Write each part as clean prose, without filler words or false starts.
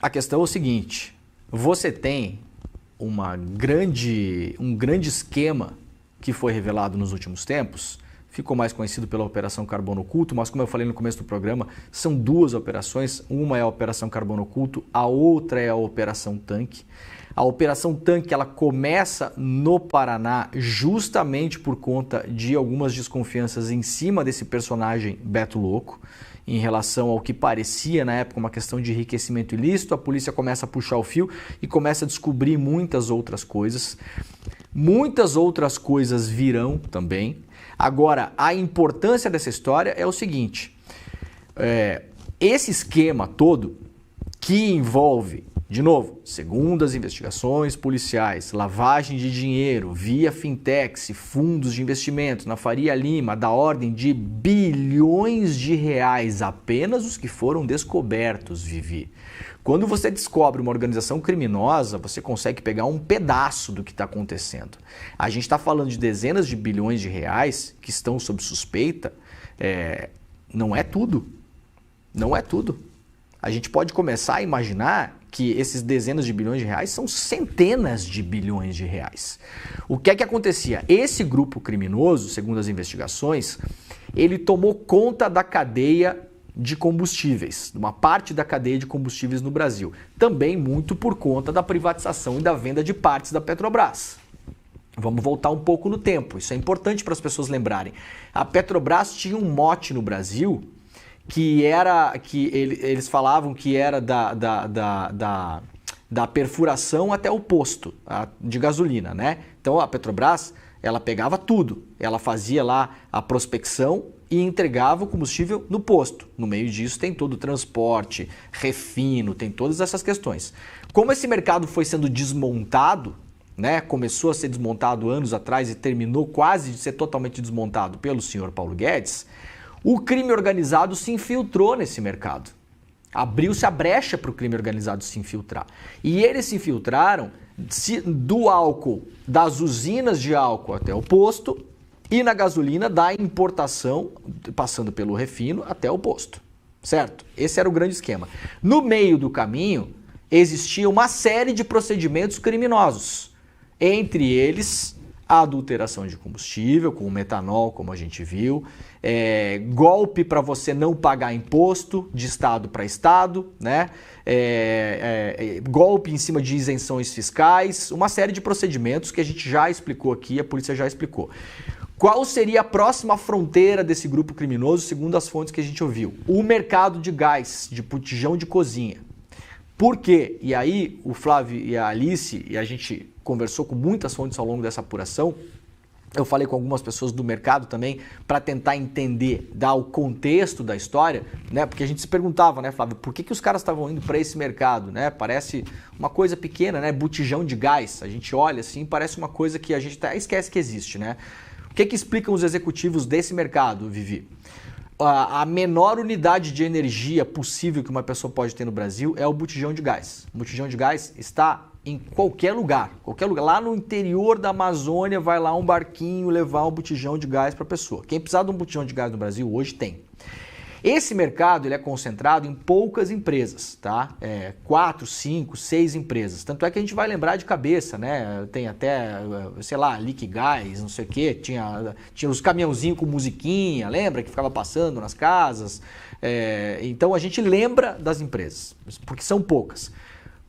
a questão é o seguinte, você tem um grande esquema que foi revelado nos últimos tempos, ficou mais conhecido pela Operação Carbono Oculto, mas como eu falei no começo do programa, são duas operações, uma é a Operação Carbono Oculto, a outra é a Operação Tanque. A Operação Tanque ela começa no Paraná justamente por conta de algumas desconfianças em cima desse personagem Beto Louco, em relação ao que parecia na época uma questão de enriquecimento ilícito. A polícia começa a puxar o fio e começa a descobrir muitas outras coisas. Muitas outras coisas virão também. Agora, a importância dessa história é o seguinte, esse esquema todo que envolve, de novo, segundo as investigações policiais, lavagem de dinheiro via fintechs e fundos de investimento na Faria Lima, da ordem de bilhões de reais, apenas os que foram descobertos, Vivi. Quando você descobre uma organização criminosa, você consegue pegar um pedaço do que está acontecendo. A gente está falando de dezenas de bilhões de reais que estão sob suspeita, não é tudo. Não é tudo. A gente pode começar a imaginar que esses dezenas de bilhões de reais são centenas de bilhões de reais. O que é que acontecia? Esse grupo criminoso, segundo as investigações, ele tomou conta da cadeia de combustíveis, uma parte da cadeia de combustíveis no Brasil. Também muito por conta da privatização e da venda de partes da Petrobras. Vamos voltar um pouco no tempo, isso é importante para as pessoas lembrarem. A Petrobras tinha um mote no Brasil que eles falavam que era da perfuração até o posto de gasolina, né? Então a Petrobras, ela pegava tudo, ela fazia lá a prospecção e entregava o combustível no posto. No meio disso tem todo o transporte, refino, tem todas essas questões. Como esse mercado foi sendo desmontado, né? Começou a ser desmontado anos atrás e terminou quase de ser totalmente desmontado pelo senhor Paulo Guedes, o crime organizado se infiltrou nesse mercado. Abriu-se a brecha para o crime organizado se infiltrar. E eles se infiltraram do álcool, das usinas de álcool até o posto, e na gasolina da importação, passando pelo refino até o posto. Certo? Esse era o grande esquema. No meio do caminho, existia uma série de procedimentos criminosos. Entre eles, a adulteração de combustível, com o metanol, como a gente viu, golpe para você não pagar imposto de estado para estado, né? Golpe em cima de isenções fiscais, uma série de procedimentos que a gente já explicou aqui, a polícia já explicou. Qual seria a próxima fronteira desse grupo criminoso, segundo as fontes que a gente ouviu? O mercado de gás, de botijão de cozinha. Por quê? E aí o Flávio e a Alice, e a gente conversou com muitas fontes ao longo dessa apuração, eu falei com algumas pessoas do mercado também para tentar entender, dar o contexto da história, né? Porque a gente se perguntava, né, Flávio, por que os caras estavam indo para esse mercado, né? Parece uma coisa pequena, né? Botijão de gás. A gente olha assim, parece uma coisa que a gente até esquece que existe, né? O que explicam os executivos desse mercado, Vivi? A menor unidade de energia possível que uma pessoa pode ter no Brasil é o botijão de gás. O botijão de gás está em qualquer lugar. Lá no interior da Amazônia vai lá um barquinho levar um botijão de gás para a pessoa. Quem precisar de um botijão de gás no Brasil hoje tem. Esse mercado ele é concentrado em poucas empresas, tá? 4, 5, 6 empresas. Tanto é que a gente vai lembrar de cabeça, né? Tem até, sei lá, Liquigás, não sei o quê. Tinha os caminhãozinhos com musiquinha, lembra? Que ficava passando nas casas. Então a gente lembra das empresas, porque são poucas.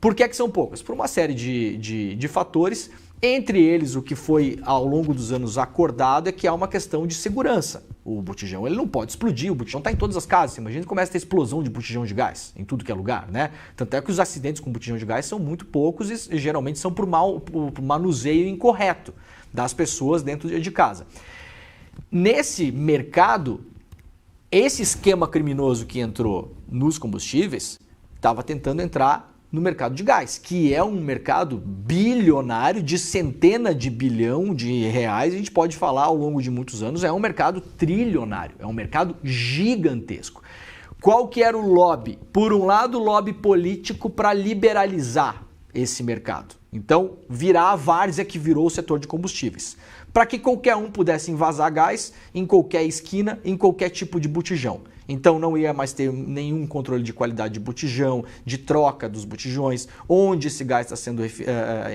Por que são poucas? Por uma série de fatores. Entre eles, o que foi ao longo dos anos acordado é que há uma questão de segurança. O botijão ele não pode explodir, o botijão está em todas as casas. Você imagina que começa a ter explosão de botijão de gás em tudo que é lugar, né? Tanto é que os acidentes com botijão de gás são muito poucos e geralmente são por manuseio incorreto das pessoas dentro de casa. Nesse mercado, esse esquema criminoso que entrou nos combustíveis estava tentando entrar no mercado de gás, que é um mercado bilionário de centena de bilhão de reais, a gente pode falar ao longo de muitos anos, é um mercado trilionário, é um mercado gigantesco. Qual que era o lobby? Por um lado, o lobby político para liberalizar esse mercado. Então, virar a várzea que virou o setor de combustíveis. para que qualquer um pudesse invasar gás em qualquer esquina, em qualquer tipo de botijão. Então não ia mais ter nenhum controle de qualidade de botijão, de troca dos botijões, onde esse gás está sendo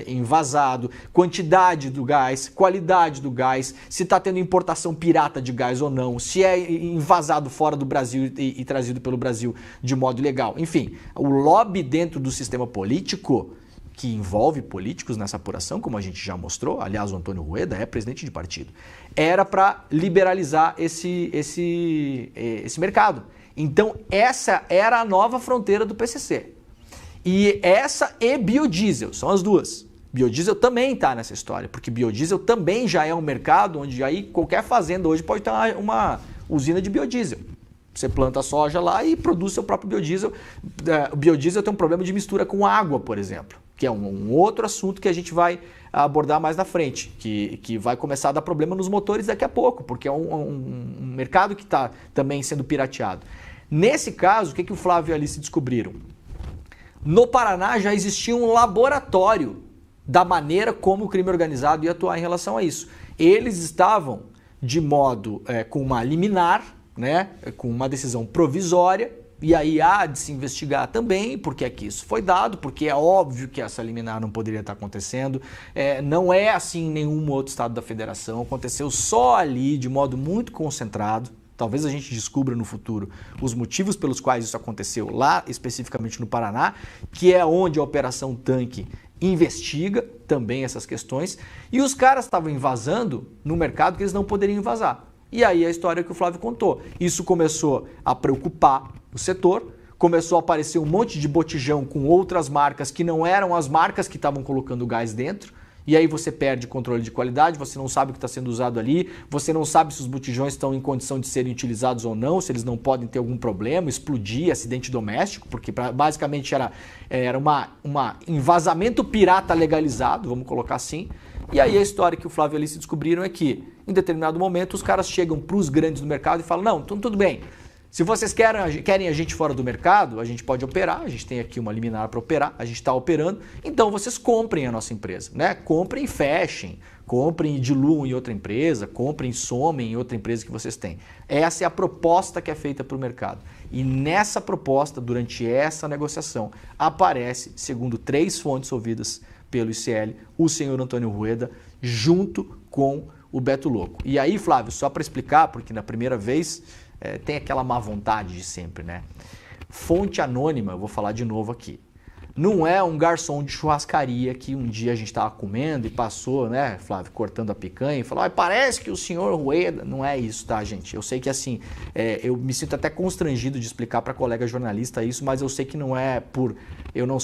envasado, quantidade do gás, qualidade do gás, se está tendo importação pirata de gás ou não, se é envasado fora do Brasil e trazido pelo Brasil de modo ilegal. Enfim, o lobby dentro do sistema político, que envolve políticos nessa apuração, como a gente já mostrou, aliás, o Antônio Rueda é presidente de partido, era para liberalizar esse mercado. Então, essa era a nova fronteira do PCC. E essa e biodiesel, são as duas. Biodiesel também está nessa história, porque biodiesel também já é um mercado onde aí qualquer fazenda hoje pode ter uma usina de biodiesel. Você planta soja lá e produz seu próprio biodiesel. O biodiesel tem um problema de mistura com água, por exemplo, que é um outro assunto que a gente vai abordar mais na frente, que vai começar a dar problema nos motores daqui a pouco, porque é um mercado que está também sendo pirateado. Nesse caso, o que o Flávio e a Alice descobriram? No Paraná já existia um laboratório da maneira como o crime organizado ia atuar em relação a isso. Eles estavam de modo com uma liminar, né, com uma decisão provisória, e aí há de se investigar também porque é que isso foi dado, porque é óbvio que essa liminar não poderia estar acontecendo, não é assim em nenhum outro estado da federação, aconteceu só ali de modo muito concentrado. Talvez a gente descubra no futuro os motivos pelos quais isso aconteceu lá, especificamente no Paraná, que é onde a Operação Tanque investiga também essas questões, e os caras estavam invasando no mercado que eles não poderiam invasar. E aí a história que o Flávio contou. Isso começou a preocupar o setor, começou a aparecer um monte de botijão com outras marcas que não eram as marcas que estavam colocando gás dentro, e aí você perde controle de qualidade, você não sabe o que está sendo usado ali, você não sabe se os botijões estão em condição de serem utilizados ou não, se eles não podem ter algum problema, explodir, acidente doméstico, porque basicamente era um envasamento pirata legalizado, vamos colocar assim. E aí a história que o Flávio e a Alice descobriram é que, em determinado momento, os caras chegam para os grandes do mercado e falam, não, tudo bem, se vocês querem a gente fora do mercado, a gente pode operar, a gente tem aqui uma liminar para operar, a gente está operando, então vocês comprem a nossa empresa, né? Comprem e fechem, comprem e diluam em outra empresa, comprem e somem em outra empresa que vocês têm. Essa é a proposta que é feita para o mercado. E nessa proposta, durante essa negociação, aparece, segundo 3 fontes ouvidas pelo ICL, o senhor Antônio Rueda, junto com o Beto Louco. E aí, Flávio, só para explicar, porque na primeira vez tem aquela má vontade de sempre, né? Fonte anônima, eu vou falar de novo aqui. Não é um garçom de churrascaria que um dia a gente estava comendo e passou, né, Flávio, cortando a picanha e falou, parece que o senhor Rueda... Não é isso, tá, gente? Eu sei que assim, eu me sinto até constrangido de explicar para colega jornalista isso, mas eu sei que não é por... Eu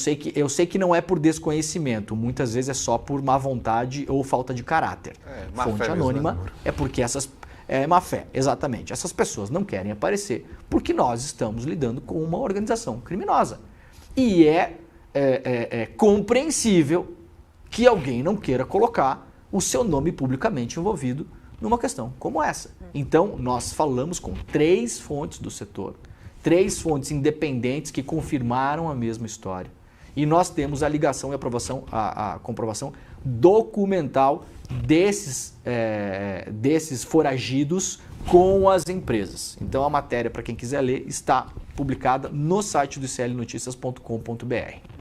sei que não é por desconhecimento, muitas vezes é só por má vontade ou falta de caráter. Fonte anônima mesmo, né? É porque essas... É má fé, exatamente. Essas pessoas não querem aparecer porque nós estamos lidando com uma organização criminosa. E é compreensível que alguém não queira colocar o seu nome publicamente envolvido numa questão como essa. Então, nós falamos com 3 fontes do setor, 3 fontes independentes que confirmaram a mesma história. E nós temos a ligação e a comprovação documental desses foragidos com as empresas. Então a matéria, para quem quiser ler, está publicada no site do iclnoticias.com.br.